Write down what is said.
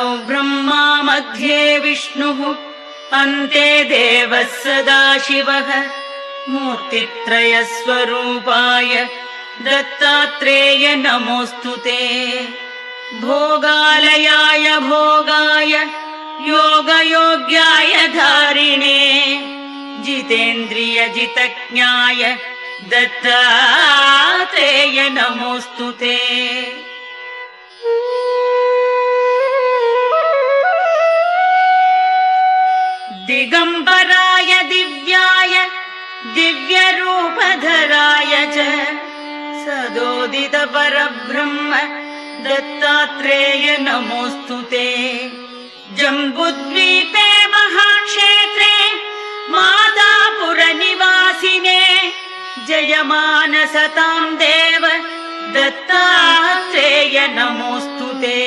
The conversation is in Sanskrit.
ब्रह्मा मध्ये विष्णुः अन्ते देवः सदाशिवः मूर्तित्रयस्वरूपाय दत्तात्रेय नमोऽस्तुते। भोगालयाय भोगाय योगयोग्याय धारिणे जितेन्द्रियजितज्ञाय दत्तात्रेय नमोऽस्तुते। दिगंबराय दिव्याय दिव्यरूपधराय च सदोदित परब्रह्म दत्तात्रेय नमोऽस्तुते। जम्बुद्वीपे महाक्षेत्रे मादापुरनिवासिने जयमानसतां देव दत्तात्रेय नमोऽस्तुते।